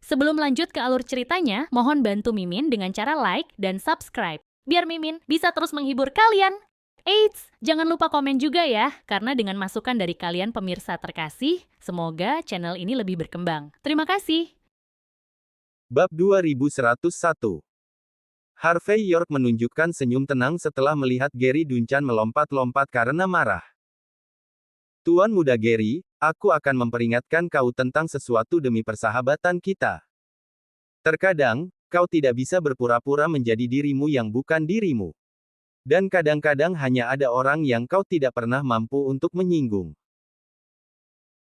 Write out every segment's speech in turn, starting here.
Sebelum lanjut ke alur ceritanya, mohon bantu Mimin dengan cara like dan subscribe, biar Mimin bisa terus menghibur kalian. Eits, jangan lupa komen juga ya, karena dengan masukan dari kalian pemirsa terkasih, semoga channel ini lebih berkembang. Terima kasih. Bab 2101. Harvey York menunjukkan senyum tenang setelah melihat Gary Duncan melompat-lompat karena marah. Tuan Muda Gary, aku akan memperingatkan kau tentang sesuatu demi persahabatan kita. Terkadang, kau tidak bisa berpura-pura menjadi dirimu yang bukan dirimu. Dan kadang-kadang hanya ada orang yang kau tidak pernah mampu untuk menyinggung.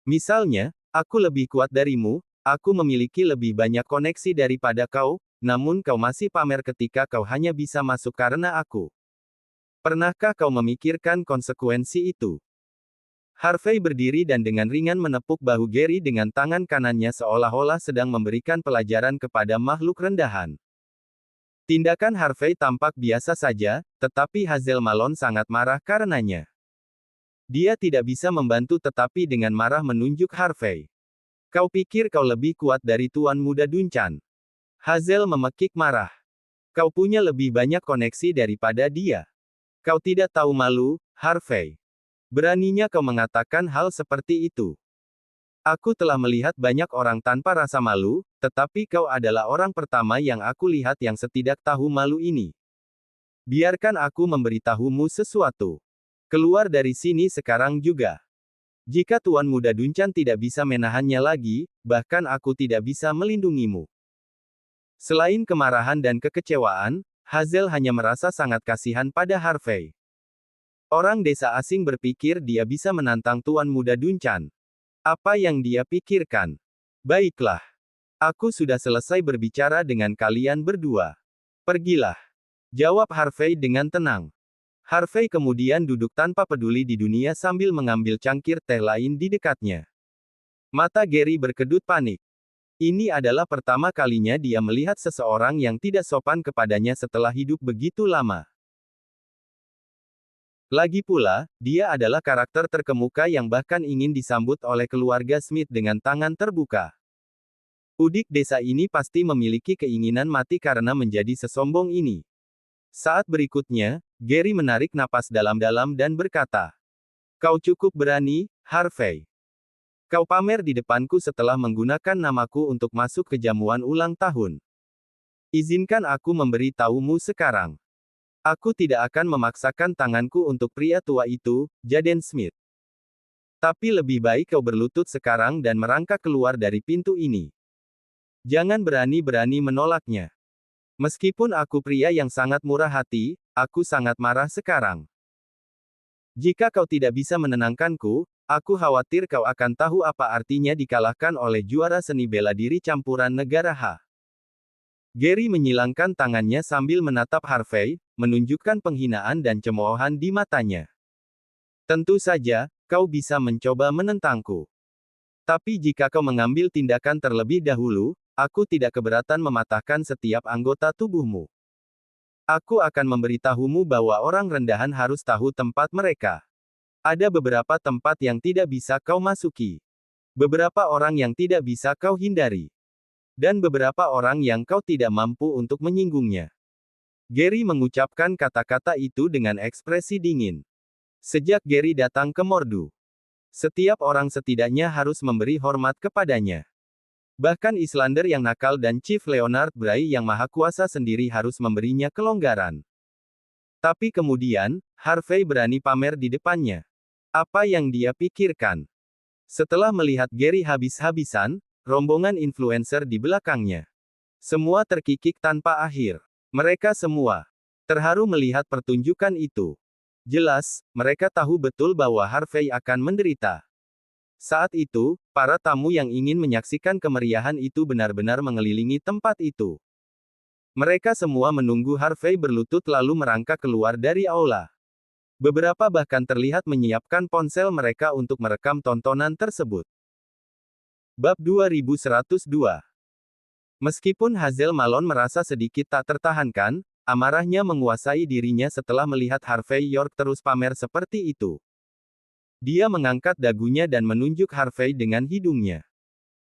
Misalnya, aku lebih kuat darimu, aku memiliki lebih banyak koneksi daripada kau, namun kau masih pamer ketika kau hanya bisa masuk karena aku. Pernahkah kau memikirkan konsekuensi itu? Harvey berdiri dan dengan ringan menepuk bahu Gary dengan tangan kanannya seolah-olah sedang memberikan pelajaran kepada makhluk rendahan. Tindakan Harvey tampak biasa saja, tetapi Hazel Malone sangat marah karenanya. Dia tidak bisa membantu tetapi dengan marah menunjuk Harvey. Kau pikir kau lebih kuat dari Tuan Muda Duncan? Hazel memekik marah. Kau punya lebih banyak koneksi daripada dia. Kau tidak tahu malu, Harvey. Beraninya kau mengatakan hal seperti itu. Aku telah melihat banyak orang tanpa rasa malu, tetapi kau adalah orang pertama yang aku lihat yang setidak tahu malu ini. Biarkan aku memberitahumu sesuatu. Keluar dari sini sekarang juga. Jika Tuan Muda Duncan tidak bisa menahannya lagi, bahkan aku tidak bisa melindungimu. Selain kemarahan dan kekecewaan, Hazel hanya merasa sangat kasihan pada Harvey. Orang desa asing berpikir dia bisa menantang Tuan Muda Duncan. Apa yang dia pikirkan? Baiklah. Aku sudah selesai berbicara dengan kalian berdua. Pergilah. Jawab Harvey dengan tenang. Harvey kemudian duduk tanpa peduli di dunia sambil mengambil cangkir teh lain di dekatnya. Mata Gary berkedut panik. Ini adalah pertama kalinya dia melihat seseorang yang tidak sopan kepadanya setelah hidup begitu lama. Lagi pula, dia adalah karakter terkemuka yang bahkan ingin disambut oleh keluarga Smith dengan tangan terbuka. Udik desa ini pasti memiliki keinginan mati karena menjadi sesombong ini. Saat berikutnya, Gary menarik napas dalam-dalam dan berkata, "Kau cukup berani, Harvey. Kau pamer di depanku setelah menggunakan namaku untuk masuk ke jamuan ulang tahun. Izinkan aku memberi tahumu sekarang. Aku tidak akan memaksakan tanganku untuk pria tua itu, Jaden Smith. Tapi lebih baik kau berlutut sekarang dan merangkak keluar dari pintu ini. Jangan berani-berani menolaknya. Meskipun aku pria yang sangat murah hati, aku sangat marah sekarang. Jika kau tidak bisa menenangkanku, aku khawatir kau akan tahu apa artinya dikalahkan oleh juara seni bela diri campuran negara H." Gary menyilangkan tangannya sambil menatap Harvey, menunjukkan penghinaan dan cemoohan di matanya. "Tentu saja, kau bisa mencoba menentangku. Tapi jika kau mengambil tindakan terlebih dahulu, aku tidak keberatan mematahkan setiap anggota tubuhmu. Aku akan memberitahumu bahwa orang rendahan harus tahu tempat mereka. Ada beberapa tempat yang tidak bisa kau masuki. Beberapa orang yang tidak bisa kau hindari. Dan beberapa orang yang kau tidak mampu untuk menyinggungnya." Gary mengucapkan kata-kata itu dengan ekspresi dingin. Sejak Gary datang ke Mordu, setiap orang setidaknya harus memberi hormat kepadanya. Bahkan Islander yang nakal dan Chief Leonard Bray yang maha kuasa sendiri harus memberinya kelonggaran. Tapi kemudian, Harvey berani pamer di depannya. Apa yang dia pikirkan? Setelah melihat Gary habis-habisan, rombongan influencer di belakangnya. Semua terkikik tanpa akhir. Mereka semua terharu melihat pertunjukan itu. Jelas, mereka tahu betul bahwa Harvey akan menderita. Saat itu, para tamu yang ingin menyaksikan kemeriahan itu benar-benar mengelilingi tempat itu. Mereka semua menunggu Harvey berlutut lalu merangkak keluar dari aula. Beberapa bahkan terlihat menyiapkan ponsel mereka untuk merekam tontonan tersebut. Bab 2102. Meskipun Hazel Malone merasa sedikit tak tertahankan, amarahnya menguasai dirinya setelah melihat Harvey York terus pamer seperti itu. Dia mengangkat dagunya dan menunjuk Harvey dengan hidungnya.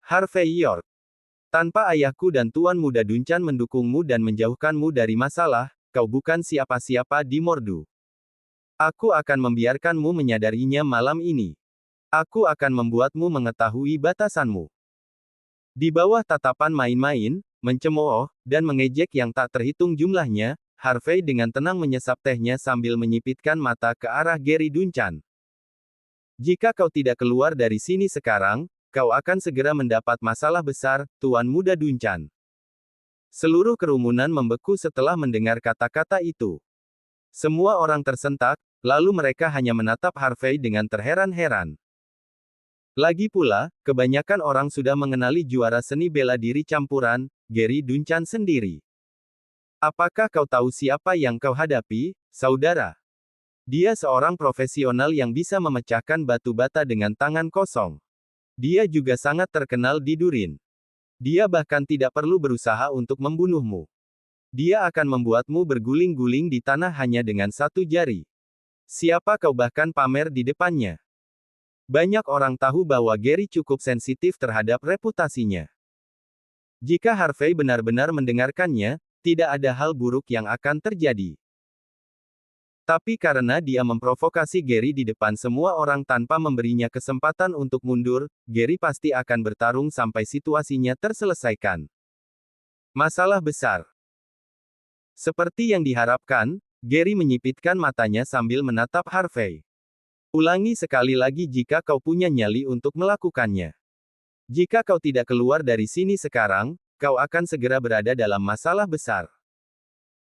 "Harvey York, Tanpa ayahku dan Tuan Muda Duncan mendukungmu dan menjauhkanmu dari masalah, kau bukan siapa-siapa di Mordu. Aku akan membiarkanmu menyadarinya malam ini. Aku akan membuatmu mengetahui batasanmu. Di bawah tatapan main-main, mencemooh, dan mengejek yang tak terhitung jumlahnya, Harvey dengan tenang menyesap tehnya sambil menyipitkan mata ke arah Gary Duncan. Jika kau tidak keluar dari sini sekarang, kau akan segera mendapat masalah besar, Tuan Muda Duncan. Seluruh kerumunan membeku setelah mendengar kata-kata itu. Semua orang tersentak, lalu mereka hanya menatap Harvey dengan terheran-heran. Lagi pula, kebanyakan orang sudah mengenali juara seni bela diri campuran, Gary Duncan sendiri. Apakah kau tahu siapa yang kau hadapi, saudara? Dia seorang profesional yang bisa memecahkan batu bata dengan tangan kosong. Dia juga sangat terkenal di Durin. Dia bahkan tidak perlu berusaha untuk membunuhmu. Dia akan membuatmu berguling-guling di tanah hanya dengan satu jari. Siapa kau bahkan pamer di depannya? Banyak orang tahu bahwa Gary cukup sensitif terhadap reputasinya. Jika Harvey benar-benar mendengarkannya, tidak ada hal buruk yang akan terjadi. Tapi karena dia memprovokasi Gary di depan semua orang tanpa memberinya kesempatan untuk mundur, Gary pasti akan bertarung sampai situasinya terselesaikan. Masalah besar. Seperti yang diharapkan, Gary menyipitkan matanya sambil menatap Harvey. Ulangi sekali lagi jika kau punya nyali untuk melakukannya. Jika kau tidak keluar dari sini sekarang, kau akan segera berada dalam masalah besar.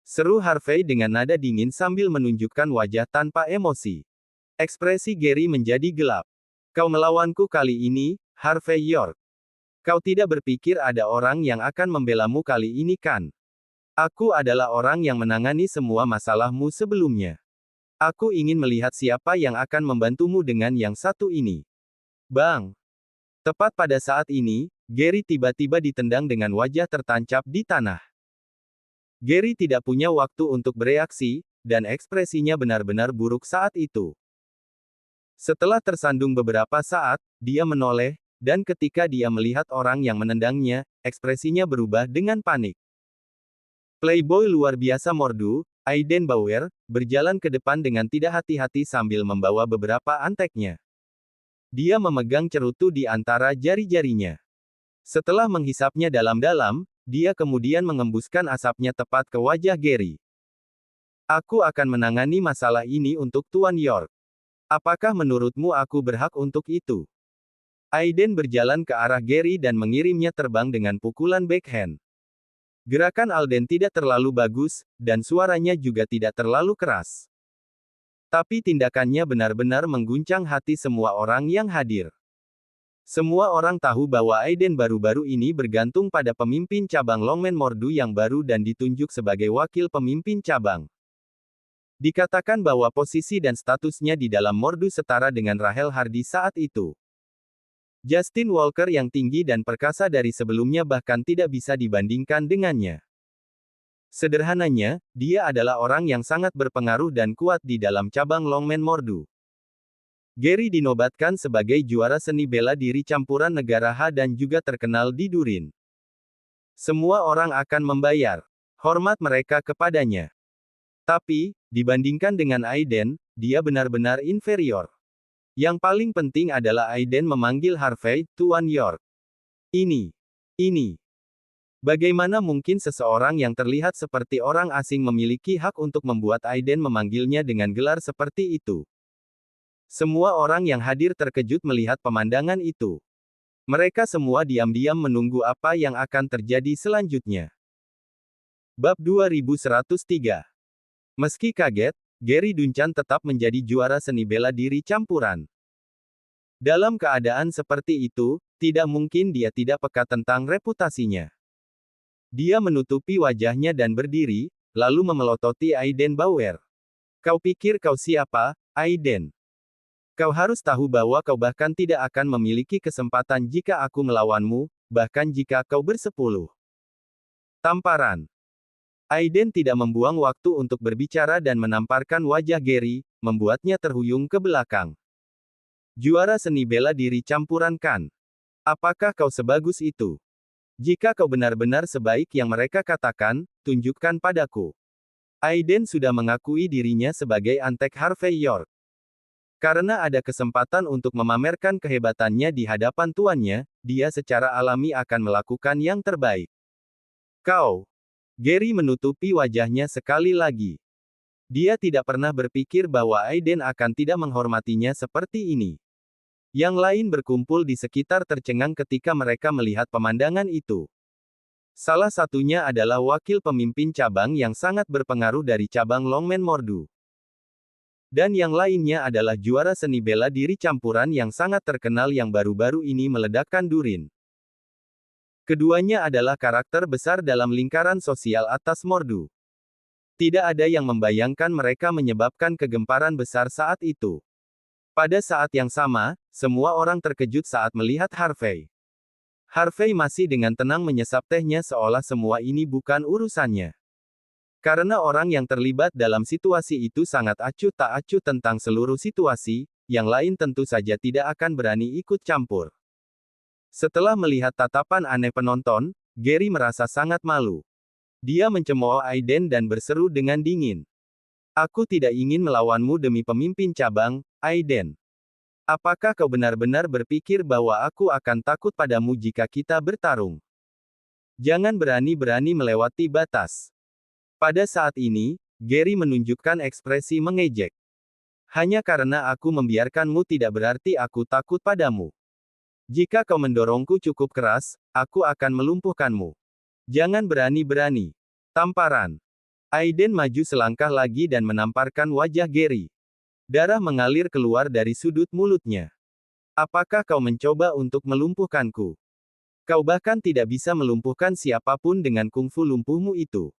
Seru Harvey dengan nada dingin sambil menunjukkan wajah tanpa emosi. Ekspresi Gary menjadi gelap. Kau melawanku kali ini, Harvey York. Kau tidak berpikir ada orang yang akan membelamu kali ini kan? Aku adalah orang yang menangani semua masalahmu sebelumnya. Aku ingin melihat siapa yang akan membantumu dengan yang satu ini. Bang! Tepat pada saat ini, Gary tiba-tiba ditendang dengan wajah tertancap di tanah. Gary tidak punya waktu untuk bereaksi, dan ekspresinya benar-benar buruk saat itu. Setelah tersandung beberapa saat, dia menoleh, dan ketika dia melihat orang yang menendangnya, ekspresinya berubah dengan panik. Playboy luar biasa Mordu, Aiden Bauer, berjalan ke depan dengan tidak hati-hati sambil membawa beberapa anteknya. Dia memegang cerutu di antara jari-jarinya. Setelah menghisapnya dalam-dalam, dia kemudian mengembuskan asapnya tepat ke wajah Gary. Aku akan menangani masalah ini untuk Tuan York. Apakah menurutmu aku berhak untuk itu? Aiden berjalan ke arah Gary dan mengirimnya terbang dengan pukulan backhand. Gerakan Alden tidak terlalu bagus, dan suaranya juga tidak terlalu keras. Tapi tindakannya benar-benar mengguncang hati semua orang yang hadir. Semua orang tahu bahwa Aiden baru-baru ini bergantung pada pemimpin cabang Longman Mordu yang baru dan ditunjuk sebagai wakil pemimpin cabang. Dikatakan bahwa posisi dan statusnya di dalam Mordu setara dengan Rahel Hardy saat itu. Justin Walker yang tinggi dan perkasa dari sebelumnya bahkan tidak bisa dibandingkan dengannya. Sederhananya, dia adalah orang yang sangat berpengaruh dan kuat di dalam cabang Longman Mordu. Gary dinobatkan sebagai juara seni bela diri campuran negara H dan juga terkenal di Durin. Semua orang akan membayar hormat mereka kepadanya. Tapi, dibandingkan dengan Aiden, dia benar-benar inferior. Yang paling penting adalah Aiden memanggil Harvey, Tuan York. Ini. Bagaimana mungkin seseorang yang terlihat seperti orang asing memiliki hak untuk membuat Aiden memanggilnya dengan gelar seperti itu? Semua orang yang hadir terkejut melihat pemandangan itu. Mereka semua diam-diam menunggu apa yang akan terjadi selanjutnya. Bab 2103. Meski kaget, Gary Duncan tetap menjadi juara seni bela diri campuran. Dalam keadaan seperti itu, tidak mungkin dia tidak peka tentang reputasinya. Dia menutupi wajahnya dan berdiri, lalu memelototi Aiden Bauer. Kau pikir kau siapa, Aiden? Kau harus tahu bahwa kau bahkan tidak akan memiliki kesempatan jika aku melawanmu, bahkan jika kau bersepuluh. Tamparan. Aiden tidak membuang waktu untuk berbicara dan menamparkan wajah Gary, membuatnya terhuyung ke belakang. Juara seni bela diri campuran kan? Apakah kau sebagus itu? Jika kau benar-benar sebaik yang mereka katakan, tunjukkan padaku. Aiden sudah mengakui dirinya sebagai Antek Harvey York. Karena ada kesempatan untuk memamerkan kehebatannya di hadapan tuannya, dia secara alami akan melakukan yang terbaik. Kau. Gary menutupi wajahnya sekali lagi. Dia tidak pernah berpikir bahwa Aiden akan tidak menghormatinya seperti ini. Yang lain berkumpul di sekitar tercengang ketika mereka melihat pemandangan itu. Salah satunya adalah wakil pemimpin cabang yang sangat berpengaruh dari cabang Longmen Mordu. Dan yang lainnya adalah juara seni bela diri campuran yang sangat terkenal yang baru-baru ini meledakkan Durin. Keduanya adalah karakter besar dalam lingkaran sosial atas Mordu. Tidak ada yang membayangkan mereka menyebabkan kegemparan besar saat itu. Pada saat yang sama, semua orang terkejut saat melihat Harvey. Harvey masih dengan tenang menyesap tehnya seolah semua ini bukan urusannya. Karena orang yang terlibat dalam situasi itu sangat acuh tak acuh tentang seluruh situasi, yang lain tentu saja tidak akan berani ikut campur. Setelah melihat tatapan aneh penonton, Gary merasa sangat malu. Dia mencemooh Aiden dan berseru dengan dingin. Aku tidak ingin melawanmu demi pemimpin cabang, Aiden. Apakah kau benar-benar berpikir bahwa aku akan takut padamu jika kita bertarung? Jangan berani-berani melewati batas. Pada saat ini, Gary menunjukkan ekspresi mengejek. Hanya karena aku membiarkanmu tidak berarti aku takut padamu. Jika kau mendorongku cukup keras, aku akan melumpuhkanmu. Jangan berani-berani. Tamparan. Aiden maju selangkah lagi dan menamparkan wajah Gary. Darah mengalir keluar dari sudut mulutnya. Apakah kau mencoba untuk melumpuhkanku? Kau bahkan tidak bisa melumpuhkan siapapun dengan kungfu lumpuhmu itu.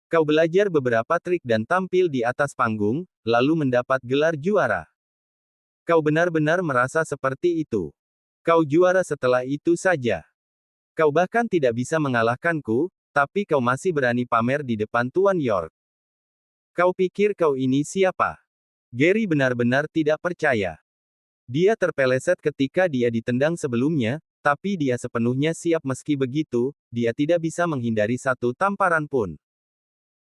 Kau belajar beberapa trik dan tampil di atas panggung, lalu mendapat gelar juara. Kau benar-benar merasa seperti itu. Kau juara setelah itu saja. Kau bahkan tidak bisa mengalahkanku, tapi kau masih berani pamer di depan Tuan York. Kau pikir kau ini siapa? Gary benar-benar tidak percaya. Dia terpeleset ketika dia ditendang sebelumnya, tapi dia sepenuhnya siap meski begitu, dia tidak bisa menghindari satu tamparan pun.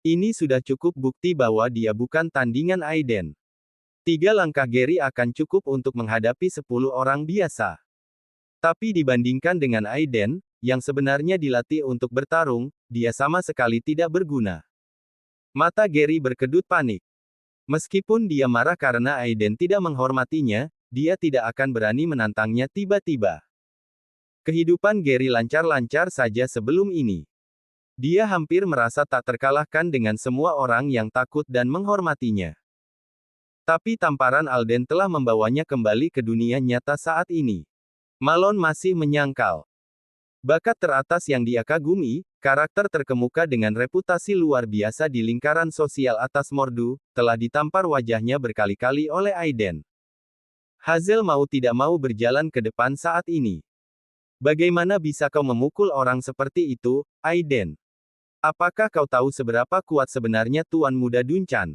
Ini sudah cukup bukti bahwa dia bukan tandingan Aiden. 3 langkah Gary akan cukup untuk menghadapi 10 orang biasa. Tapi dibandingkan dengan Aiden, yang sebenarnya dilatih untuk bertarung, dia sama sekali tidak berguna. Mata Gary berkedut panik. Meskipun dia marah karena Aiden tidak menghormatinya, dia tidak akan berani menantangnya tiba-tiba. Kehidupan Gary lancar-lancar saja sebelum ini. Dia hampir merasa tak terkalahkan dengan semua orang yang takut dan menghormatinya. Tapi tamparan Alden telah membawanya kembali ke dunia nyata saat ini. Malone masih menyangkal. Bakat teratas yang dia kagumi, karakter terkemuka dengan reputasi luar biasa di lingkaran sosial atas Mordu, telah ditampar wajahnya berkali-kali oleh Aiden. Hazel mau tidak mau berjalan ke depan saat ini. Bagaimana bisa kau memukul orang seperti itu, Aiden? Apakah kau tahu seberapa kuat sebenarnya Tuan Muda Duncan?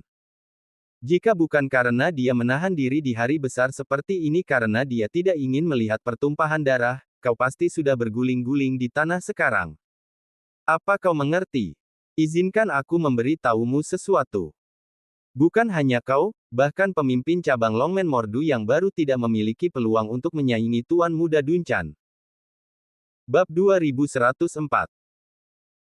Jika bukan karena dia menahan diri di hari besar seperti ini karena dia tidak ingin melihat pertumpahan darah, kau pasti sudah berguling-guling di tanah sekarang. Apa kau mengerti? Izinkan aku memberi tahumu sesuatu. Bukan hanya kau, bahkan pemimpin cabang Longmen Mordu yang baru tidak memiliki peluang untuk menyaingi Tuan Muda Duncan. Bab 2104.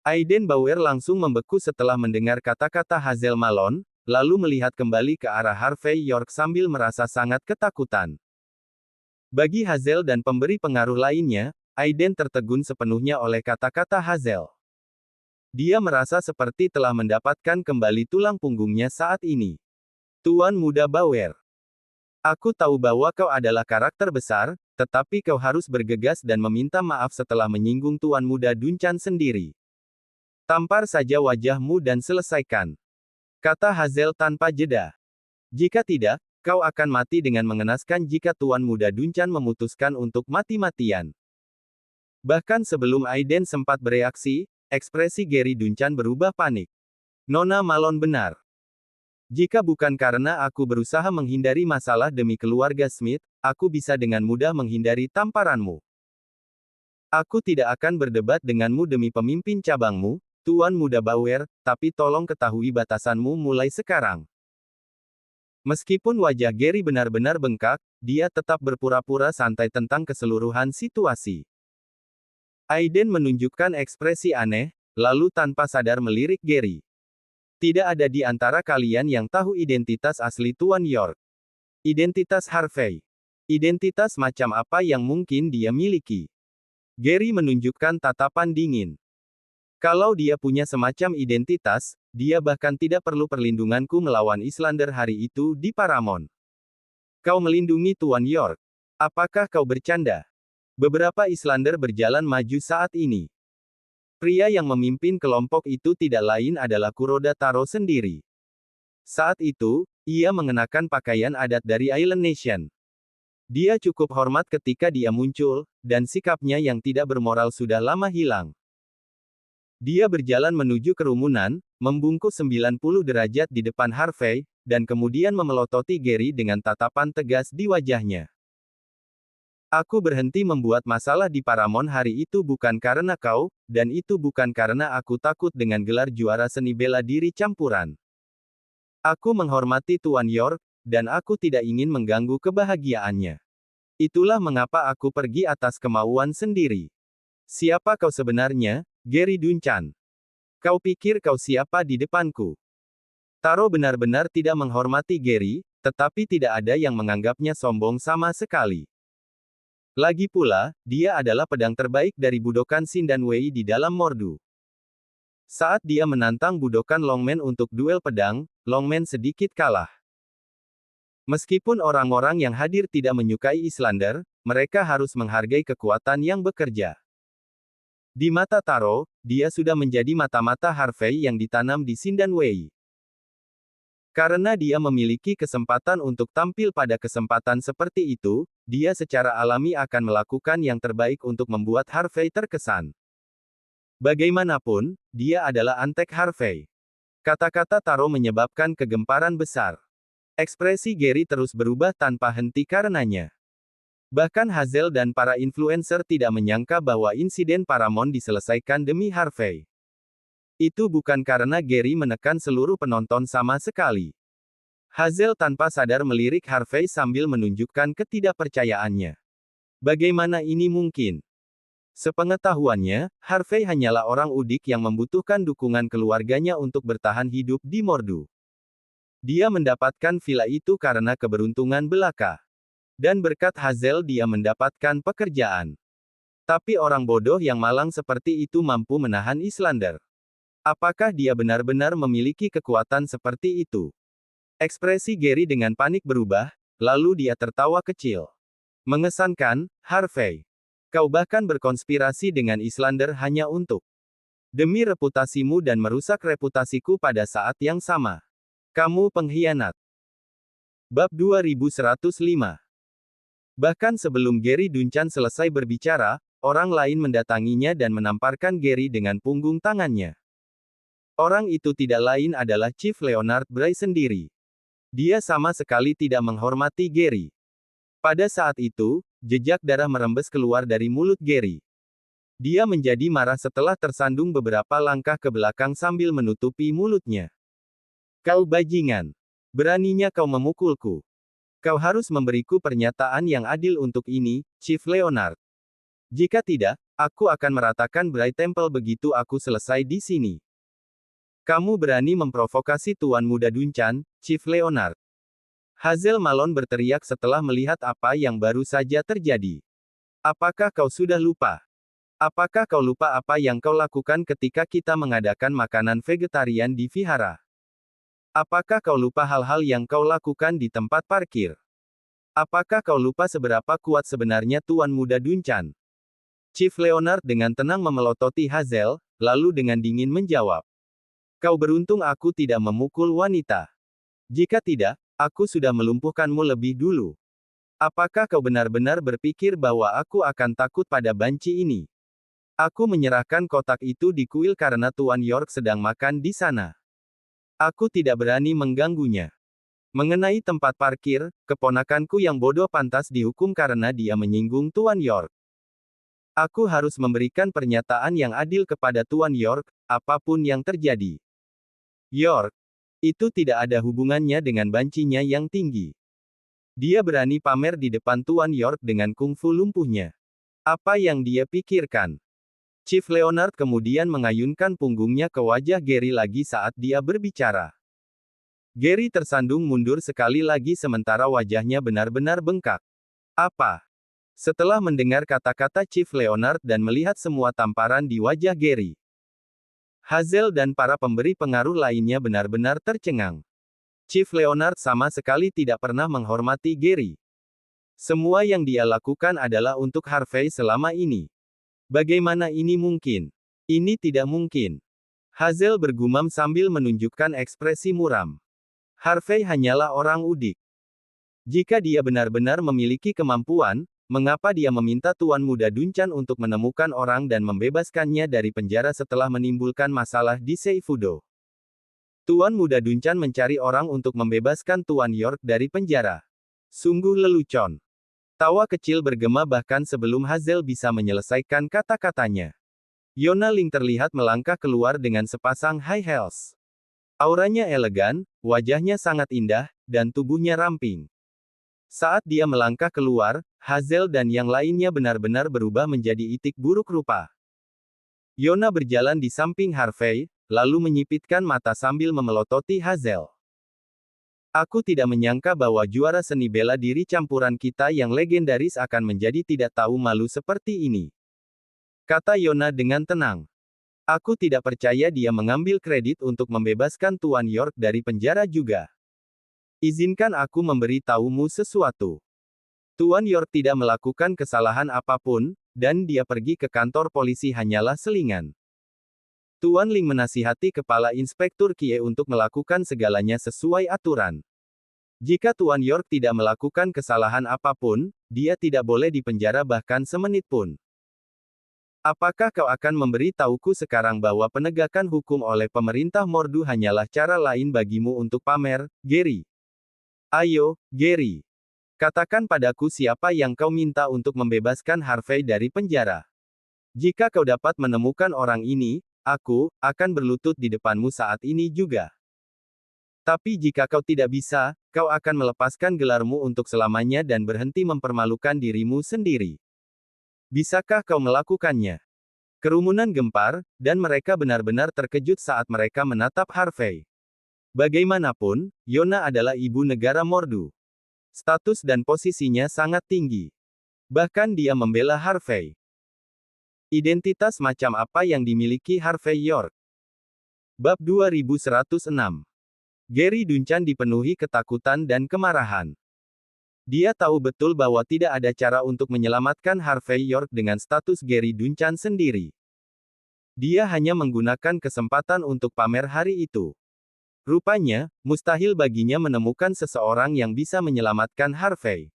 Aiden Bauer langsung membeku setelah mendengar kata-kata Hazel Malone, lalu melihat kembali ke arah Harvey York sambil merasa sangat ketakutan. Bagi Hazel dan pemberi pengaruh lainnya, Aiden tertegun sepenuhnya oleh kata-kata Hazel. Dia merasa seperti telah mendapatkan kembali tulang punggungnya saat ini. Tuan Muda Bauer. Aku tahu bahwa kau adalah karakter besar, tetapi kau harus bergegas dan meminta maaf setelah menyinggung Tuan Muda Duncan sendiri. Tampar saja wajahmu dan selesaikan. Kata Hazel tanpa jeda. Jika tidak, kau akan mati dengan mengenaskan jika Tuan Muda Duncan memutuskan untuk mati-matian. Bahkan sebelum Aiden sempat bereaksi, ekspresi Gary Duncan berubah panik. Nona Malone benar. Jika bukan karena aku berusaha menghindari masalah demi keluarga Smith, aku bisa dengan mudah menghindari tamparanmu. Aku tidak akan berdebat denganmu demi pemimpin cabangmu, Tuan Muda Bauer, tapi tolong ketahui batasanmu mulai sekarang. Meskipun wajah Gary benar-benar bengkak, dia tetap berpura-pura santai tentang keseluruhan situasi. Aiden menunjukkan ekspresi aneh, lalu tanpa sadar melirik Gary. Tidak ada di antara kalian yang tahu identitas asli Tuan York. Identitas Harvey. Identitas macam apa yang mungkin dia miliki? Gary menunjukkan tatapan dingin. Kalau dia punya semacam identitas, dia bahkan tidak perlu perlindunganku melawan Islander hari itu di Paramount. Kau melindungi Tuan York. Apakah kau bercanda? Beberapa Islander berjalan maju saat ini. Pria yang memimpin kelompok itu tidak lain adalah Kuroda Taro sendiri. Saat itu, ia mengenakan pakaian adat dari Island Nation. Dia cukup hormat ketika dia muncul, dan sikapnya yang tidak bermoral sudah lama hilang. Dia berjalan menuju kerumunan, membungkuk 90 derajat di depan Harvey, dan kemudian memelototi Gary dengan tatapan tegas di wajahnya. Aku berhenti membuat masalah di Paramount hari itu bukan karena kau, dan itu bukan karena aku takut dengan gelar juara seni bela diri campuran. Aku menghormati Tuan York, dan aku tidak ingin mengganggu kebahagiaannya. Itulah mengapa aku pergi atas kemauan sendiri. Siapa kau sebenarnya, Gary Duncan? Kau pikir kau siapa di depanku? Taro benar-benar tidak menghormati Gary, tetapi tidak ada yang menganggapnya sombong sama sekali. Lagi pula, dia adalah pedang terbaik dari Budokan Shin dan Wei di dalam Mordu. Saat dia menantang Budokan Longman untuk duel pedang, Longman sedikit kalah. Meskipun orang-orang yang hadir tidak menyukai Islander, mereka harus menghargai kekuatan yang bekerja. Di mata Taro, dia sudah menjadi mata-mata Harvey yang ditanam di Shin dan Wei. Karena dia memiliki kesempatan untuk tampil pada kesempatan seperti itu, dia secara alami akan melakukan yang terbaik untuk membuat Harvey terkesan. Bagaimanapun, dia adalah antek Harvey. Kata-kata Taro menyebabkan kegemparan besar. Ekspresi Gary terus berubah tanpa henti karenanya. Bahkan Hazel dan para influencer tidak menyangka bahwa insiden Paramount diselesaikan demi Harvey. Itu bukan karena Gary menekan seluruh penonton sama sekali. Hazel tanpa sadar melirik Harvey sambil menunjukkan ketidakpercayaannya. Bagaimana ini mungkin? Sepengetahuannya, Harvey hanyalah orang udik yang membutuhkan dukungan keluarganya untuk bertahan hidup di Mordu. Dia mendapatkan villa itu karena keberuntungan belaka. Dan berkat Hazel dia mendapatkan pekerjaan. Tapi orang bodoh yang malang seperti itu mampu menahan Islander. Apakah dia benar-benar memiliki kekuatan seperti itu? Ekspresi Gary dengan panik berubah, lalu dia tertawa kecil. Mengesankan, Harvey. Kau bahkan berkonspirasi dengan Islander hanya untuk demi reputasimu dan merusak reputasiku pada saat yang sama. Kamu pengkhianat. Bab 2105. Bahkan sebelum Gary Duncan selesai berbicara, orang lain mendatanginya dan menamparkan Gary dengan punggung tangannya. Orang itu tidak lain adalah Chief Leonard Bray sendiri. Dia sama sekali tidak menghormati Gary. Pada saat itu, jejak darah merembes keluar dari mulut Gary. Dia menjadi marah setelah tersandung beberapa langkah ke belakang sambil menutupi mulutnya. Kau bajingan. Beraninya kau memukulku. Kau harus memberiku pernyataan yang adil untuk ini, Chief Leonard. Jika tidak, aku akan meratakan Bright Temple begitu aku selesai di sini. Kamu berani memprovokasi Tuan Muda Duncan, Chief Leonard. Hazel Malone berteriak setelah melihat apa yang baru saja terjadi. Apakah kau sudah lupa? Apakah kau lupa apa yang kau lakukan ketika kita mengadakan makanan vegetarian di vihara? Apakah kau lupa hal-hal yang kau lakukan di tempat parkir? Apakah kau lupa seberapa kuat sebenarnya Tuan Muda Duncan? Chief Leonard dengan tenang memelototi Hazel, lalu dengan dingin menjawab. Kau beruntung aku tidak memukul wanita. Jika tidak, aku sudah melumpuhkanmu lebih dulu. Apakah kau benar-benar berpikir bahwa aku akan takut pada banci ini? Aku menyerahkan kotak itu di kuil karena Tuan York sedang makan di sana. Aku tidak berani mengganggunya. Mengenai tempat parkir, keponakanku yang bodoh pantas dihukum karena dia menyinggung Tuan York. Aku harus memberikan pernyataan yang adil kepada Tuan York, apapun yang terjadi. York, itu tidak ada hubungannya dengan bancinya yang tinggi. Dia berani pamer di depan Tuan York dengan kungfu lumpuhnya. Apa yang dia pikirkan? Chief Leonard kemudian mengayunkan punggungnya ke wajah Gary lagi saat dia berbicara. Gary tersandung mundur sekali lagi sementara wajahnya benar-benar bengkak. Apa? Setelah mendengar kata-kata Chief Leonard dan melihat semua tamparan di wajah Gary, Hazel dan para pemberi pengaruh lainnya benar-benar tercengang. Chief Leonard sama sekali tidak pernah menghormati Gary. Semua yang dia lakukan adalah untuk Harvey selama ini. Bagaimana ini mungkin? Ini tidak mungkin. Hazel bergumam sambil menunjukkan ekspresi muram. Harvey hanyalah orang udik. Jika dia benar-benar memiliki kemampuan, mengapa dia meminta Tuan Muda Duncan untuk menemukan orang dan membebaskannya dari penjara setelah menimbulkan masalah di Seifudo? Tuan Muda Duncan mencari orang untuk membebaskan Tuan York dari penjara. Sungguh lelucon. Tawa kecil bergema bahkan sebelum Hazel bisa menyelesaikan kata-katanya. Yona Ling terlihat melangkah keluar dengan sepasang high heels. Auranya elegan, wajahnya sangat indah, dan tubuhnya ramping. Saat dia melangkah keluar, Hazel dan yang lainnya benar-benar berubah menjadi itik buruk rupa. Yona berjalan di samping Harvey, lalu menyipitkan mata sambil memelototi Hazel. Aku tidak menyangka bahwa juara seni bela diri campuran kita yang legendaris akan menjadi tidak tahu malu seperti ini. Kata Yona dengan tenang. Aku tidak percaya dia mengambil kredit untuk membebaskan Tuan York dari penjara juga. Izinkan aku memberi tahumu sesuatu. Tuan York tidak melakukan kesalahan apapun, dan dia pergi ke kantor polisi hanyalah selingan. Tuan Ling menasihati Kepala Inspektur Kie untuk melakukan segalanya sesuai aturan. Jika Tuan York tidak melakukan kesalahan apapun, dia tidak boleh dipenjara bahkan semenit pun. Apakah kau akan memberi tahuku sekarang bahwa penegakan hukum oleh pemerintah Mordu hanyalah cara lain bagimu untuk pamer, Gary? Ayo, Gary. Katakan padaku siapa yang kau minta untuk membebaskan Harvey dari penjara. Jika kau dapat menemukan orang ini, aku akan berlutut di depanmu saat ini juga. Tapi jika kau tidak bisa, kau akan melepaskan gelarmu untuk selamanya dan berhenti mempermalukan dirimu sendiri. Bisakah kau melakukannya? Kerumunan gempar, dan mereka benar-benar terkejut saat mereka menatap Harvey. Bagaimanapun, Yona adalah ibu negara Mordu. Status dan posisinya sangat tinggi. Bahkan dia membela Harvey. Identitas macam apa yang dimiliki Harvey York? Bab 2106. Gary Duncan dipenuhi ketakutan dan kemarahan. Dia tahu betul bahwa tidak ada cara untuk menyelamatkan Harvey York dengan status Gary Duncan sendiri. Dia hanya menggunakan kesempatan untuk pamer hari itu. Rupanya, mustahil baginya menemukan seseorang yang bisa menyelamatkan Harvey.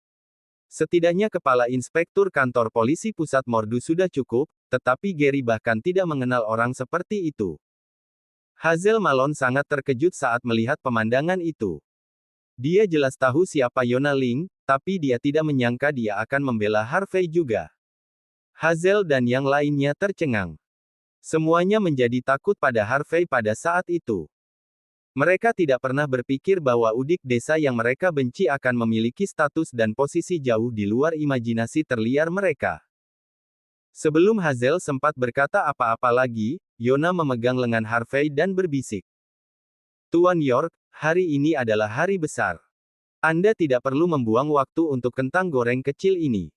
Setidaknya Kepala Inspektur Kantor Polisi Pusat Mordu sudah cukup, tetapi Gary bahkan tidak mengenal orang seperti itu. Hazel Malone sangat terkejut saat melihat pemandangan itu. Dia jelas tahu siapa Yona Ling, tapi dia tidak menyangka dia akan membela Harvey juga. Hazel dan yang lainnya tercengang. Semuanya menjadi takut pada Harvey pada saat itu. Mereka tidak pernah berpikir bahwa udik desa yang mereka benci akan memiliki status dan posisi jauh di luar imajinasi terliar mereka. Sebelum Hazel sempat berkata apa-apa lagi, Yona memegang lengan Harvey dan berbisik. Tuan York, hari ini adalah hari besar. Anda tidak perlu membuang waktu untuk kentang goreng kecil ini.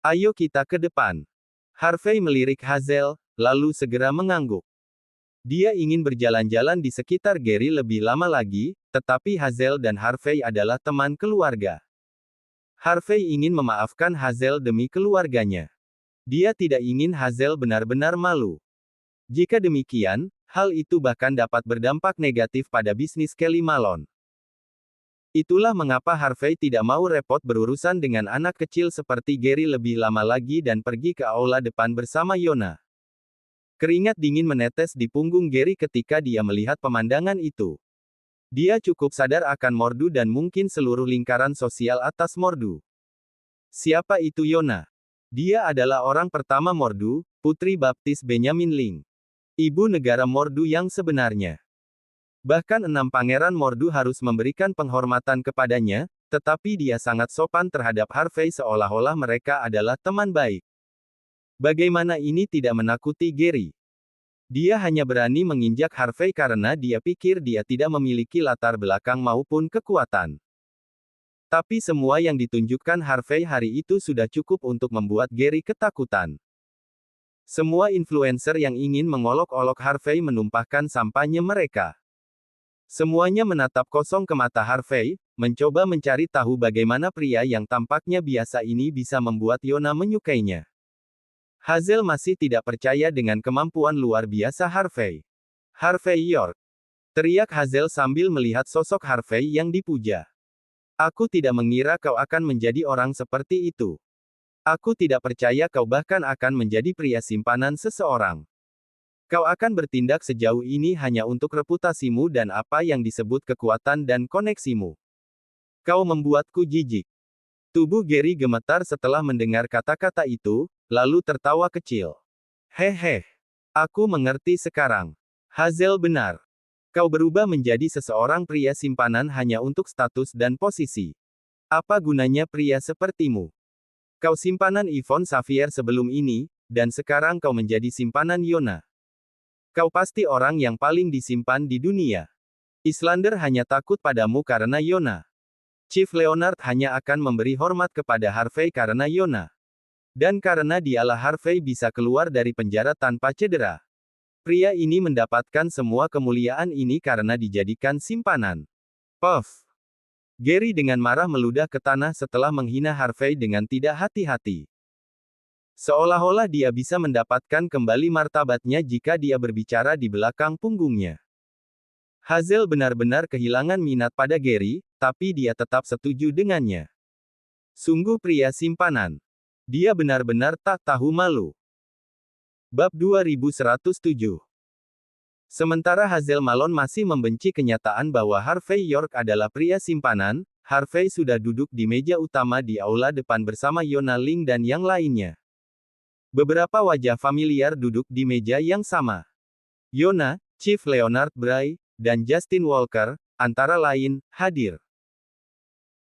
Ayo kita ke depan. Harvey melirik Hazel, lalu segera mengangguk. Dia ingin berjalan-jalan di sekitar Gary lebih lama lagi, tetapi Hazel dan Harvey adalah teman keluarga. Harvey ingin memaafkan Hazel demi keluarganya. Dia tidak ingin Hazel benar-benar malu. Jika demikian, hal itu bahkan dapat berdampak negatif pada bisnis Kelly Malone. Itulah mengapa Harvey tidak mau repot berurusan dengan anak kecil seperti Gary lebih lama lagi dan pergi ke aula depan bersama Yona. Keringat dingin menetes di punggung Gary ketika dia melihat pemandangan itu. Dia cukup sadar akan Mordu dan mungkin seluruh lingkaran sosial atas Mordu. Siapa itu Yona? Dia adalah orang pertama Mordu, Putri Baptis Benjamin Ling. Ibu negara Mordu yang sebenarnya. Bahkan 6 pangeran Mordu harus memberikan penghormatan kepadanya, tetapi dia sangat sopan terhadap Harvey seolah-olah mereka adalah teman baik. Bagaimana ini tidak menakuti Gary? Dia hanya berani menginjak Harvey karena dia pikir dia tidak memiliki latar belakang maupun kekuatan. Tapi semua yang ditunjukkan Harvey hari itu sudah cukup untuk membuat Gary ketakutan. Semua influencer yang ingin mengolok-olok Harvey menumpahkan sampahnya mereka. Semuanya menatap kosong ke mata Harvey, mencoba mencari tahu bagaimana pria yang tampaknya biasa ini bisa membuat Yona menyukainya. Hazel masih tidak percaya dengan kemampuan luar biasa Harvey. Harvey York. Teriak Hazel sambil melihat sosok Harvey yang dipuja. Aku tidak mengira kau akan menjadi orang seperti itu. Aku tidak percaya kau bahkan akan menjadi pria simpanan seseorang. Kau akan bertindak sejauh ini hanya untuk reputasimu dan apa yang disebut kekuatan dan koneksimu. Kau membuatku jijik. Tubuh Gary gemetar setelah mendengar kata-kata itu, lalu tertawa kecil. Hehe. Aku mengerti sekarang. Hazel benar. Kau berubah menjadi seseorang pria simpanan hanya untuk status dan posisi. Apa gunanya pria sepertimu? Kau simpanan Yvonne Xavier sebelum ini, dan sekarang kau menjadi simpanan Yona. Kau pasti orang yang paling disimpan di dunia. Islander hanya takut padamu karena Yona. Chief Leonard hanya akan memberi hormat kepada Harvey karena Yona. Dan karena dialah Harvey bisa keluar dari penjara tanpa cedera. Pria ini mendapatkan semua kemuliaan ini karena dijadikan simpanan. Puff. Gary dengan marah meludah ke tanah setelah menghina Harvey dengan tidak hati-hati. Seolah-olah dia bisa mendapatkan kembali martabatnya jika dia berbicara di belakang punggungnya. Hazel benar-benar kehilangan minat pada Gary, tapi dia tetap setuju dengannya. Sungguh pria simpanan. Dia benar-benar tak tahu malu. Bab 2107. Sementara Hazel Malone masih membenci kenyataan bahwa Harvey York adalah pria simpanan, Harvey sudah duduk di meja utama di aula depan bersama Yona Ling dan yang lainnya. Beberapa wajah familiar duduk di meja yang sama. Yona, Chief Leonard Bray, dan Justin Walker, antara lain, hadir.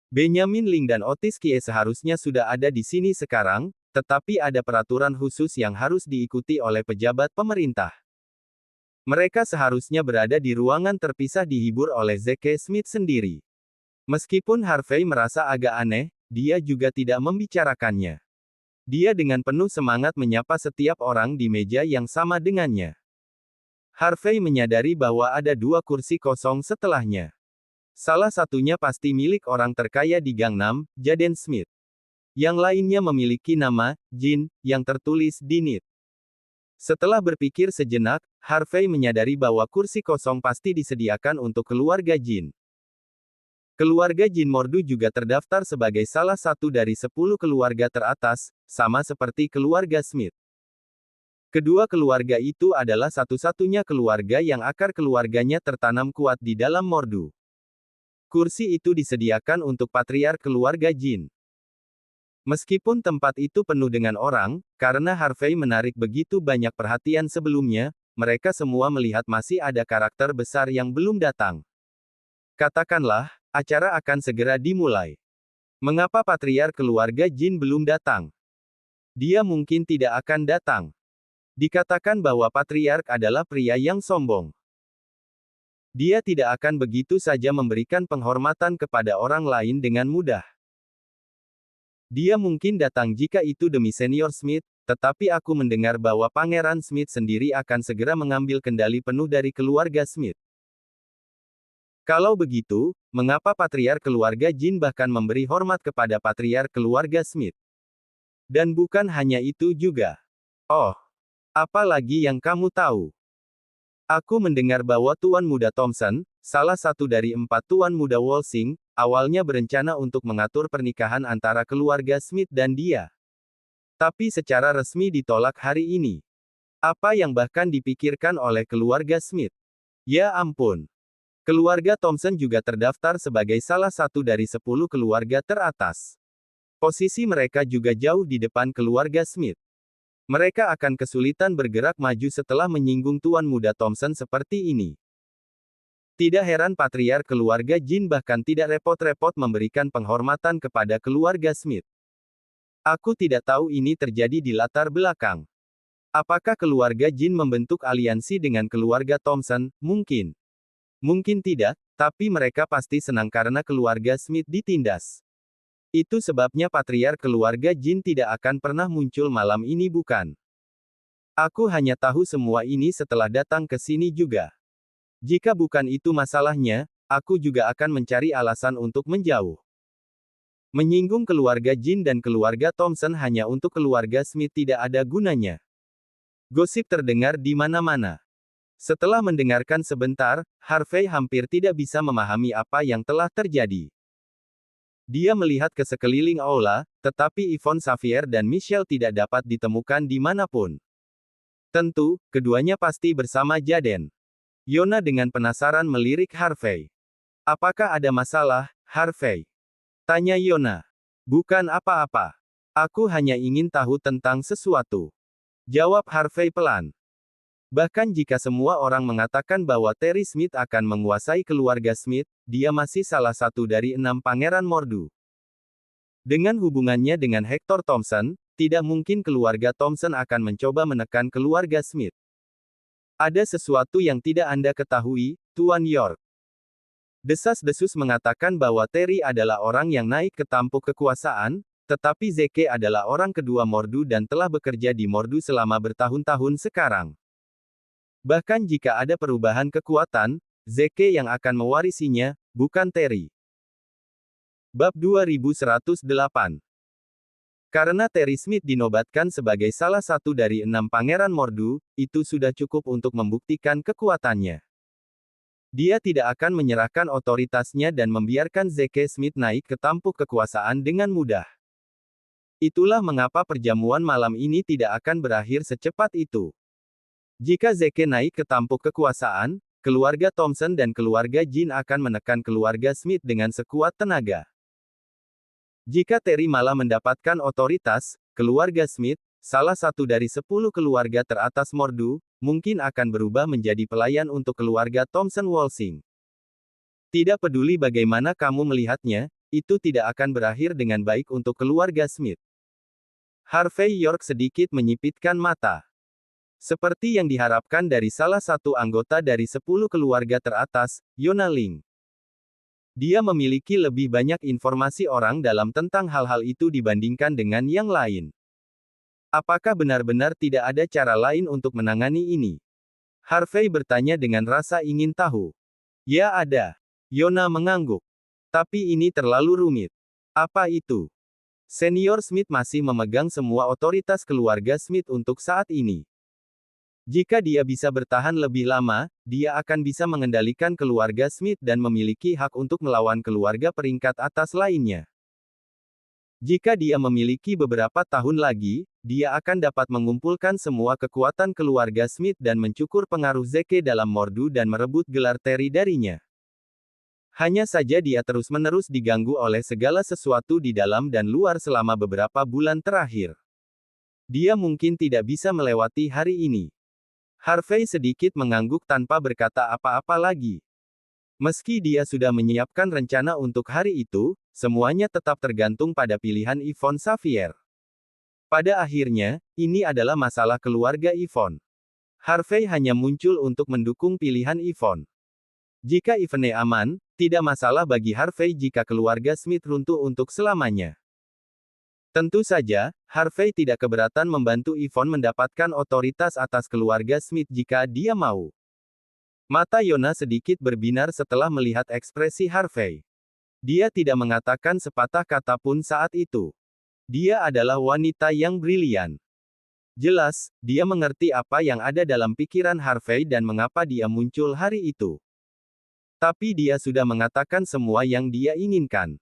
Benjamin Ling dan Otis Kie seharusnya sudah ada di sini sekarang, tetapi ada peraturan khusus yang harus diikuti oleh pejabat pemerintah. Mereka seharusnya berada di ruangan terpisah dihibur oleh Z.K. Smith sendiri. Meskipun Harvey merasa agak aneh, dia juga tidak membicarakannya. Dia dengan penuh semangat menyapa setiap orang di meja yang sama dengannya. Harvey menyadari bahwa ada 2 kursi kosong setelahnya. Salah satunya pasti milik orang terkaya di Gangnam, Jaden Smith. Yang lainnya memiliki nama, Jin, yang tertulis di NIT. Setelah berpikir sejenak, Harvey menyadari bahwa kursi kosong pasti disediakan untuk keluarga Jin. Keluarga Jin Mordu juga terdaftar sebagai salah satu dari 10 keluarga teratas, sama seperti keluarga Smith. Kedua keluarga itu adalah satu-satunya keluarga yang akar keluarganya tertanam kuat di dalam Mordu. Kursi itu disediakan untuk patriark keluarga Jin. Meskipun tempat itu penuh dengan orang, karena Harvey menarik begitu banyak perhatian sebelumnya, mereka semua melihat masih ada karakter besar yang belum datang. Katakanlah, acara akan segera dimulai. Mengapa patriark keluarga Jin belum datang? Dia mungkin tidak akan datang. Dikatakan bahwa patriark adalah pria yang sombong. Dia tidak akan begitu saja memberikan penghormatan kepada orang lain dengan mudah. Dia mungkin datang jika itu demi senior Smith, tetapi aku mendengar bahwa Pangeran Smith sendiri akan segera mengambil kendali penuh dari keluarga Smith. Kalau begitu, mengapa patriark keluarga Jin bahkan memberi hormat kepada patriark keluarga Smith? Dan bukan hanya itu juga. Oh, apa lagi yang kamu tahu? Aku mendengar bahwa Tuan Muda Thompson, salah satu dari 4 Tuan Muda Walsing, awalnya berencana untuk mengatur pernikahan antara keluarga Smith dan dia. Tapi secara resmi ditolak hari ini. Apa yang bahkan dipikirkan oleh keluarga Smith? Ya ampun. Keluarga Thompson juga terdaftar sebagai salah satu dari 10 keluarga teratas. Posisi mereka juga jauh di depan keluarga Smith. Mereka akan kesulitan bergerak maju setelah menyinggung Tuan Muda Thompson seperti ini. Tidak heran patriark keluarga Jin bahkan tidak repot-repot memberikan penghormatan kepada keluarga Smith. Aku tidak tahu ini terjadi di latar belakang. Apakah keluarga Jin membentuk aliansi dengan keluarga Thompson? Mungkin. Mungkin tidak, tapi mereka pasti senang karena keluarga Smith ditindas. Itu sebabnya patriark keluarga Jin tidak akan pernah muncul malam ini, bukan? Aku hanya tahu semua ini setelah datang ke sini juga. Jika bukan itu masalahnya, aku juga akan mencari alasan untuk menjauh. Menyinggung keluarga Jin dan keluarga Thompson hanya untuk keluarga Smith tidak ada gunanya. Gosip terdengar di mana-mana. Setelah mendengarkan sebentar, Harvey hampir tidak bisa memahami apa yang telah terjadi. Dia melihat ke sekeliling aula, tetapi Yvonne Xavier dan Michelle tidak dapat ditemukan di manapun. Tentu, keduanya pasti bersama Jaden. Yona dengan penasaran melirik Harvey. Apakah ada masalah, Harvey? Tanya Yona. Bukan apa-apa. Aku hanya ingin tahu tentang sesuatu. Jawab Harvey pelan. Bahkan jika semua orang mengatakan bahwa Terry Smith akan menguasai keluarga Smith, dia masih salah satu dari 6 pangeran Mordu. Dengan hubungannya dengan Hector Thompson, tidak mungkin keluarga Thompson akan mencoba menekan keluarga Smith. Ada sesuatu yang tidak Anda ketahui, Tuan York. Desas-desus mengatakan bahwa Terry adalah orang yang naik ke tampuk kekuasaan, tetapi Zeke adalah orang kedua Mordu dan telah bekerja di Mordu selama bertahun-tahun sekarang. Bahkan jika ada perubahan kekuatan, Zeke yang akan mewarisinya, bukan Terry. Bab 2108. Karena Terry Smith dinobatkan sebagai salah satu dari 6 pangeran Mordu, itu sudah cukup untuk membuktikan kekuatannya. Dia tidak akan menyerahkan otoritasnya dan membiarkan Zeke Smith naik ke tampuk kekuasaan dengan mudah. Itulah mengapa perjamuan malam ini tidak akan berakhir secepat itu. Jika Zeke naik ke tampuk kekuasaan, keluarga Thompson dan keluarga Jin akan menekan keluarga Smith dengan sekuat tenaga. Jika Terry malah mendapatkan otoritas, keluarga Smith, salah satu dari 10 keluarga teratas Mordu, mungkin akan berubah menjadi pelayan untuk keluarga Thompson Walsing. Tidak peduli bagaimana kamu melihatnya, itu tidak akan berakhir dengan baik untuk keluarga Smith. Harvey York sedikit menyipitkan mata. Seperti yang diharapkan dari salah satu anggota dari 10 keluarga teratas, Yona Ling. Dia memiliki lebih banyak informasi orang dalam tentang hal-hal itu dibandingkan dengan yang lain. Apakah benar-benar tidak ada cara lain untuk menangani ini? Harvey bertanya dengan rasa ingin tahu. Ya ada. Yona mengangguk. Tapi ini terlalu rumit. Apa itu? Senior Smith masih memegang semua otoritas keluarga Smith untuk saat ini. Jika dia bisa bertahan lebih lama, dia akan bisa mengendalikan keluarga Smith dan memiliki hak untuk melawan keluarga peringkat atas lainnya. Jika dia memiliki beberapa tahun lagi, dia akan dapat mengumpulkan semua kekuatan keluarga Smith dan mencukur pengaruh Zeke dalam Mordu dan merebut gelar Terry darinya. Hanya saja dia terus-menerus diganggu oleh segala sesuatu di dalam dan luar selama beberapa bulan terakhir. Dia mungkin tidak bisa melewati hari ini. Harvey sedikit mengangguk tanpa berkata apa-apa lagi. Meski dia sudah menyiapkan rencana untuk hari itu, semuanya tetap tergantung pada pilihan Yvonne Xavier. Pada akhirnya, ini adalah masalah keluarga Yvonne. Harvey hanya muncul untuk mendukung pilihan Yvonne. Jika Yvonne aman, tidak masalah bagi Harvey jika keluarga Smith runtuh untuk selamanya. Tentu saja, Harvey tidak keberatan membantu Yvonne mendapatkan otoritas atas keluarga Smith jika dia mau. Mata Yona sedikit berbinar setelah melihat ekspresi Harvey. Dia tidak mengatakan sepatah kata pun saat itu. Dia adalah wanita yang brilian. Jelas, dia mengerti apa yang ada dalam pikiran Harvey dan mengapa dia muncul hari itu. Tapi dia sudah mengatakan semua yang dia inginkan.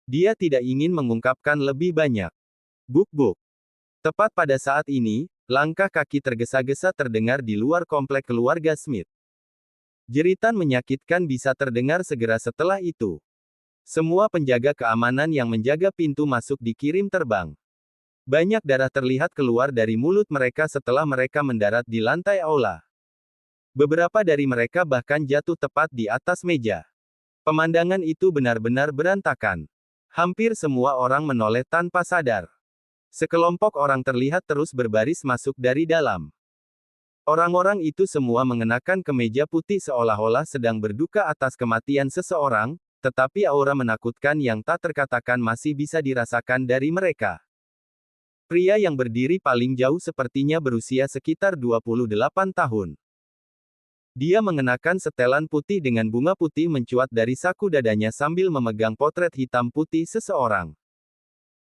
Dia tidak ingin mengungkapkan lebih banyak. Buk-buk. Tepat pada saat ini, langkah kaki tergesa-gesa terdengar di luar komplek keluarga Smith. Jeritan menyakitkan bisa terdengar segera setelah itu. Semua penjaga keamanan yang menjaga pintu masuk dikirim terbang. Banyak darah terlihat keluar dari mulut mereka setelah mereka mendarat di lantai aula. Beberapa dari mereka bahkan jatuh tepat di atas meja. Pemandangan itu benar-benar berantakan. Hampir semua orang menoleh tanpa sadar. Sekelompok orang terlihat terus berbaris masuk dari dalam. Orang-orang itu semua mengenakan kemeja putih seolah-olah sedang berduka atas kematian seseorang, tetapi aura menakutkan yang tak terkatakan masih bisa dirasakan dari mereka. Pria yang berdiri paling jauh sepertinya berusia sekitar 28 tahun. Dia mengenakan setelan putih dengan bunga putih mencuat dari saku dadanya sambil memegang potret hitam putih seseorang.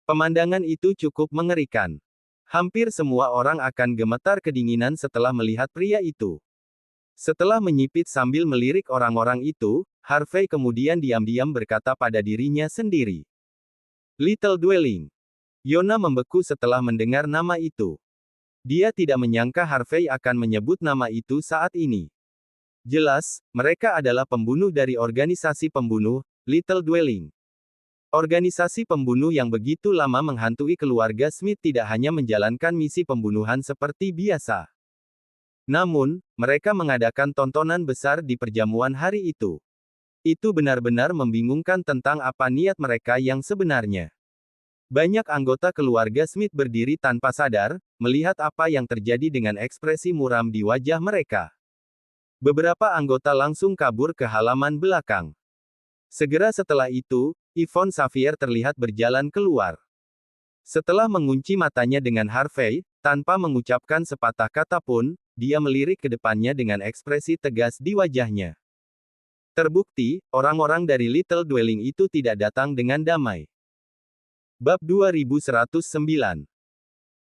Pemandangan itu cukup mengerikan. Hampir semua orang akan gemetar kedinginan setelah melihat pria itu. Setelah menyipit sambil melirik orang-orang itu, Harvey kemudian diam-diam berkata pada dirinya sendiri. Little Dwelling. Yona membeku setelah mendengar nama itu. Dia tidak menyangka Harvey akan menyebut nama itu saat ini. Jelas, mereka adalah pembunuh dari organisasi pembunuh, Little Dwelling. Organisasi pembunuh yang begitu lama menghantui keluarga Smith tidak hanya menjalankan misi pembunuhan seperti biasa. Namun, mereka mengadakan tontonan besar di perjamuan hari itu. Itu benar-benar membingungkan tentang apa niat mereka yang sebenarnya. Banyak anggota keluarga Smith berdiri tanpa sadar, melihat apa yang terjadi dengan ekspresi muram di wajah mereka. Beberapa anggota langsung kabur ke halaman belakang. Segera setelah itu, Yvonne Xavier terlihat berjalan keluar. Setelah mengunci matanya dengan Harvey, tanpa mengucapkan sepatah kata pun, dia melirik ke depannya dengan ekspresi tegas di wajahnya. Terbukti, orang-orang dari Little Dwelling itu tidak datang dengan damai. Bab 2109.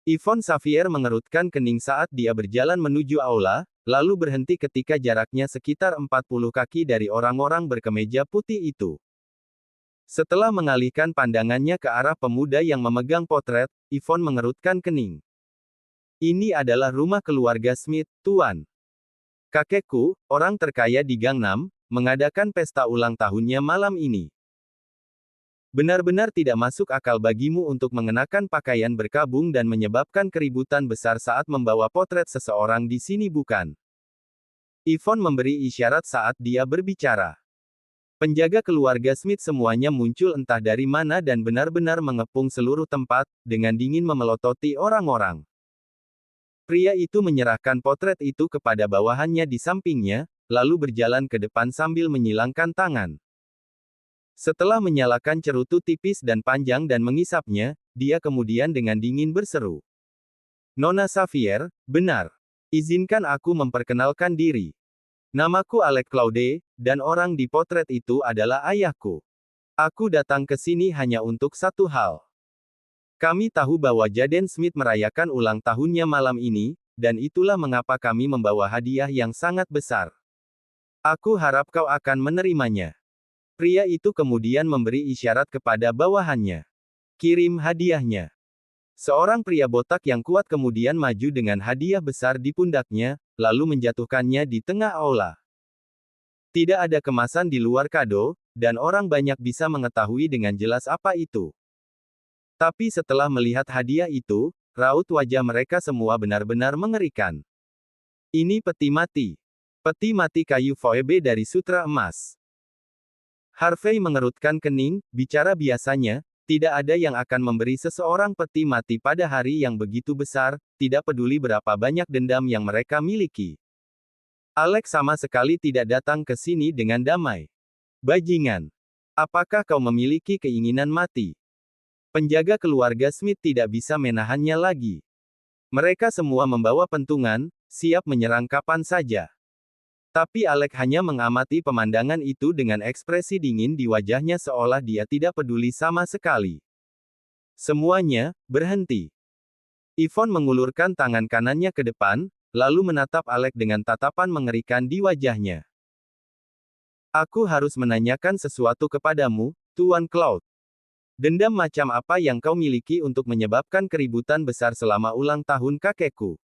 Yvonne Xavier mengerutkan kening saat dia berjalan menuju aula, lalu berhenti ketika jaraknya sekitar 40 kaki dari orang-orang berkemeja putih itu. Setelah mengalihkan pandangannya ke arah pemuda yang memegang potret, Yvonne mengerutkan kening. Ini adalah rumah keluarga Smith, Tuan. Kakekku, orang terkaya di Gangnam, mengadakan pesta ulang tahunnya malam ini. Benar-benar tidak masuk akal bagimu untuk mengenakan pakaian berkabung dan menyebabkan keributan besar saat membawa potret seseorang di sini bukan? Yvonne memberi isyarat saat dia berbicara. Penjaga keluarga Smith semuanya muncul entah dari mana dan benar-benar mengepung seluruh tempat, dengan dingin memelototi orang-orang. Pria itu menyerahkan potret itu kepada bawahannya di sampingnya, lalu berjalan ke depan sambil menyilangkan tangan. Setelah menyalakan cerutu tipis dan panjang dan mengisapnya, dia kemudian dengan dingin berseru. Nona Xavier, benar. Izinkan aku memperkenalkan diri. Namaku Alec Claude, dan orang di potret itu adalah ayahku. Aku datang ke sini hanya untuk satu hal. Kami tahu bahwa Jaden Smith merayakan ulang tahunnya malam ini, dan itulah mengapa kami membawa hadiah yang sangat besar. Aku harap kau akan menerimanya. Pria itu kemudian memberi isyarat kepada bawahannya. Kirim hadiahnya. Seorang pria botak yang kuat kemudian maju dengan hadiah besar di pundaknya, lalu menjatuhkannya di tengah aula. Tidak ada kemasan di luar kado, dan orang banyak bisa mengetahui dengan jelas apa itu. Tapi setelah melihat hadiah itu, raut wajah mereka semua benar-benar mengerikan. Ini peti mati. Peti mati kayu Phoebe dari Sutra Emas. Harvey mengerutkan kening, bicara biasanya, tidak ada yang akan memberi seseorang peti mati pada hari yang begitu besar, tidak peduli berapa banyak dendam yang mereka miliki. Alex sama sekali tidak datang ke sini dengan damai. Bajingan. Apakah kau memiliki keinginan mati? Penjaga keluarga Smith tidak bisa menahannya lagi. Mereka semua membawa pentungan, siap menyerang kapan saja. Tapi Alec hanya mengamati pemandangan itu dengan ekspresi dingin di wajahnya seolah dia tidak peduli sama sekali. Semuanya berhenti. Yvonne mengulurkan tangan kanannya ke depan, lalu menatap Alec dengan tatapan mengerikan di wajahnya. Aku harus menanyakan sesuatu kepadamu, Tuan Cloud. Dendam macam apa yang kau miliki untuk menyebabkan keributan besar selama ulang tahun kakekku?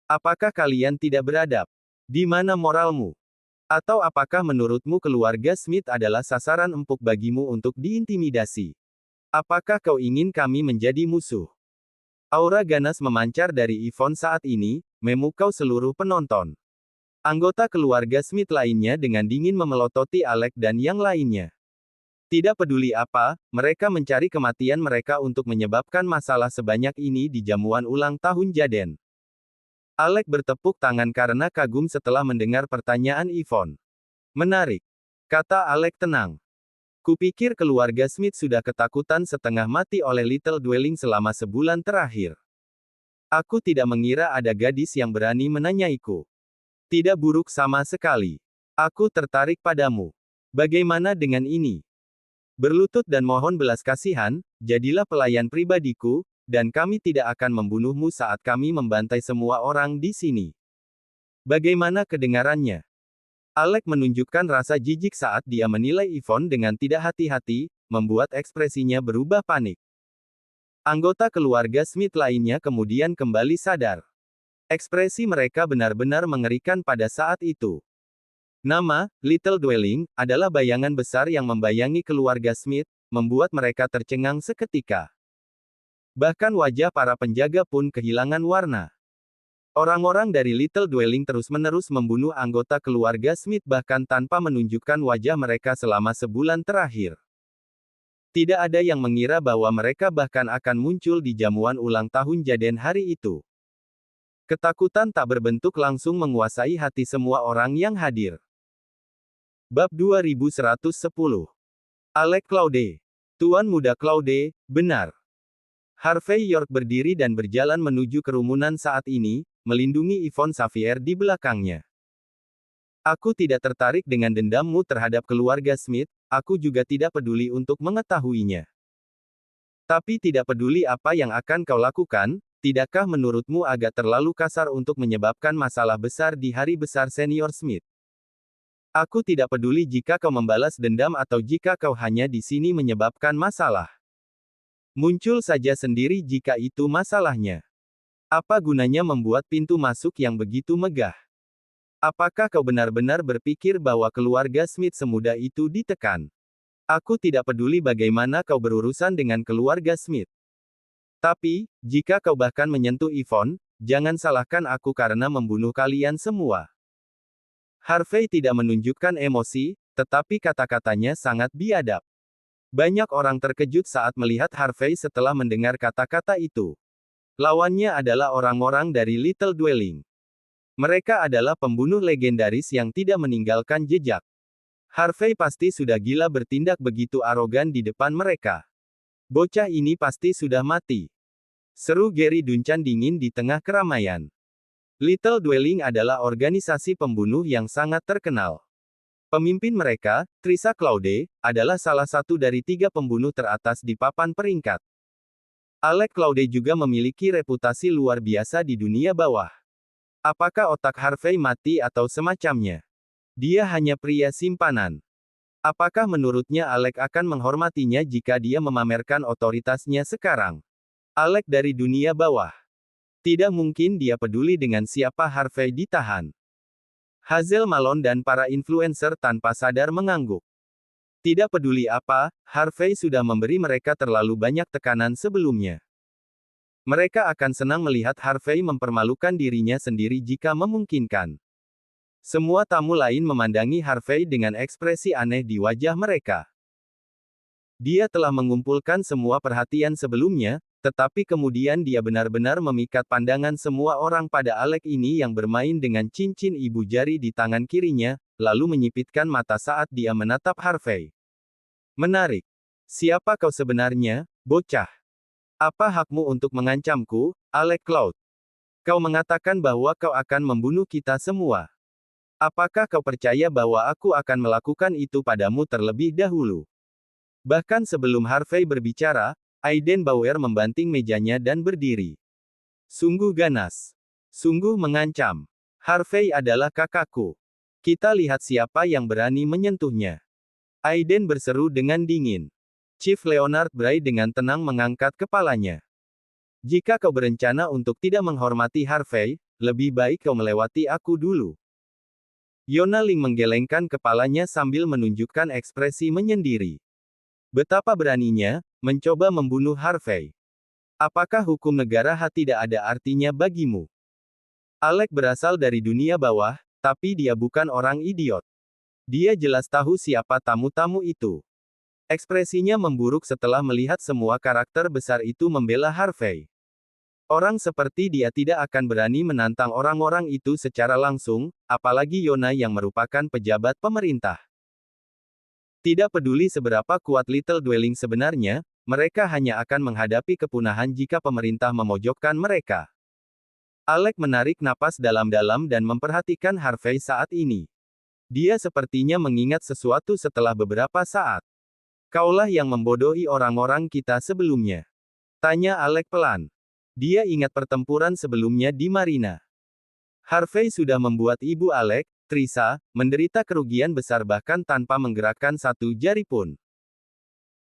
Apakah kalian tidak beradab? Di mana moralmu? Atau apakah menurutmu keluarga Smith adalah sasaran empuk bagimu untuk diintimidasi? Apakah kau ingin kami menjadi musuh? Aura ganas memancar dari Yvonne saat ini, memukau seluruh penonton. Anggota keluarga Smith lainnya dengan dingin memelototi Alec dan yang lainnya. Tidak peduli apa, mereka mencari kematian mereka untuk menyebabkan masalah sebanyak ini di jamuan ulang tahun Jaden. Alec bertepuk tangan karena kagum setelah mendengar pertanyaan Yvonne. Menarik, kata Alec tenang. Kupikir keluarga Smith sudah ketakutan setengah mati oleh Little Dwelling selama sebulan terakhir. Aku tidak mengira ada gadis yang berani menanyaiku. Tidak buruk sama sekali. Aku tertarik padamu. Bagaimana dengan ini? Berlutut dan mohon belas kasihan, jadilah pelayan pribadiku, dan kami tidak akan membunuhmu saat kami membantai semua orang di sini. Bagaimana kedengarannya? Alec menunjukkan rasa jijik saat dia menilai Yvonne dengan tidak hati-hati, membuat ekspresinya berubah panik. Anggota keluarga Smith lainnya kemudian kembali sadar. Ekspresi mereka benar-benar mengerikan pada saat itu. Nama, Little Dwelling, adalah bayangan besar yang membayangi keluarga Smith, membuat mereka tercengang seketika. Bahkan wajah para penjaga pun kehilangan warna. Orang-orang dari Little Dwelling terus-menerus membunuh anggota keluarga Smith bahkan tanpa menunjukkan wajah mereka selama sebulan terakhir. Tidak ada yang mengira bahwa mereka bahkan akan muncul di jamuan ulang tahun Jaden hari itu. Ketakutan tak berbentuk langsung menguasai hati semua orang yang hadir. Bab 2110. Alec Claude. Tuan Muda Claude, benar. Harvey York berdiri dan berjalan menuju kerumunan saat ini, melindungi Yvonne Xavier di belakangnya. Aku tidak tertarik dengan dendammu terhadap keluarga Smith, aku juga tidak peduli untuk mengetahuinya. Tapi tidak peduli apa yang akan kau lakukan, tidakkah menurutmu agak terlalu kasar untuk menyebabkan masalah besar di hari besar senior Smith? Aku tidak peduli jika kau membalas dendam atau jika kau hanya di sini menyebabkan masalah. Muncul saja sendiri jika itu masalahnya. Apa gunanya membuat pintu masuk yang begitu megah? Apakah kau benar-benar berpikir bahwa keluarga Smith semudah itu ditekan? Aku tidak peduli bagaimana kau berurusan dengan keluarga Smith. Tapi, jika kau bahkan menyentuh Yvonne, jangan salahkan aku karena membunuh kalian semua. Harvey tidak menunjukkan emosi, tetapi kata-katanya sangat biadab. Banyak orang terkejut saat melihat Harvey setelah mendengar kata-kata itu. Lawannya adalah orang-orang dari Little Dwelling. Mereka adalah pembunuh legendaris yang tidak meninggalkan jejak. Harvey pasti sudah gila bertindak begitu arogan di depan mereka. Bocah ini pasti sudah mati. Seru Gary Duncan dingin di tengah keramaian. Little Dwelling adalah organisasi pembunuh yang sangat terkenal. Pemimpin mereka, Trisha Claude, adalah salah satu dari 3 pembunuh teratas di papan peringkat. Alec Claude juga memiliki reputasi luar biasa di dunia bawah. Apakah otak Harvey mati atau semacamnya? Dia hanya pria simpanan. Apakah menurutnya Alec akan menghormatinya jika dia memamerkan otoritasnya sekarang? Alec dari dunia bawah. Tidak mungkin dia peduli dengan siapa Harvey ditahan. Hazel Malone dan para influencer tanpa sadar mengangguk. Tidak peduli apa, Harvey sudah memberi mereka terlalu banyak tekanan sebelumnya. Mereka akan senang melihat Harvey mempermalukan dirinya sendiri jika memungkinkan. Semua tamu lain memandangi Harvey dengan ekspresi aneh di wajah mereka. Dia telah mengumpulkan semua perhatian sebelumnya, tetapi kemudian dia benar-benar memikat pandangan semua orang pada Alec ini yang bermain dengan cincin ibu jari di tangan kirinya, lalu menyipitkan mata saat dia menatap Harvey. Menarik. Siapa kau sebenarnya, bocah? Apa hakmu untuk mengancamku, Alec Cloud? Kau mengatakan bahwa kau akan membunuh kita semua. Apakah kau percaya bahwa aku akan melakukan itu padamu terlebih dahulu? Bahkan sebelum Harvey berbicara, Aiden Bauer membanting mejanya dan berdiri. Sungguh ganas. Sungguh mengancam. Harvey adalah kakakku. Kita lihat siapa yang berani menyentuhnya. Aiden berseru dengan dingin. Chief Leonard Bray dengan tenang mengangkat kepalanya. Jika kau berencana untuk tidak menghormati Harvey, lebih baik kau melewati aku dulu. Yona Ling menggelengkan kepalanya sambil menunjukkan ekspresi menyendiri. Betapa beraninya, mencoba membunuh Harvey. Apakah hukum negara tidak ada artinya bagimu? Alec berasal dari dunia bawah, tapi dia bukan orang idiot. Dia jelas tahu siapa tamu-tamu itu. Ekspresinya memburuk setelah melihat semua karakter besar itu membela Harvey. Orang seperti dia tidak akan berani menantang orang-orang itu secara langsung, apalagi Yona yang merupakan pejabat pemerintah. Tidak peduli seberapa kuat Little Dwelling sebenarnya, mereka hanya akan menghadapi kepunahan jika pemerintah memojokkan mereka. Alec menarik napas dalam-dalam dan memperhatikan Harvey saat ini. Dia sepertinya mengingat sesuatu setelah beberapa saat. Kaulah yang membodohi orang-orang kita sebelumnya. Tanya Alec pelan. Dia ingat pertempuran sebelumnya di Marina. Harvey sudah membuat ibu Alec, Trisha, menderita kerugian besar bahkan tanpa menggerakkan satu jari pun.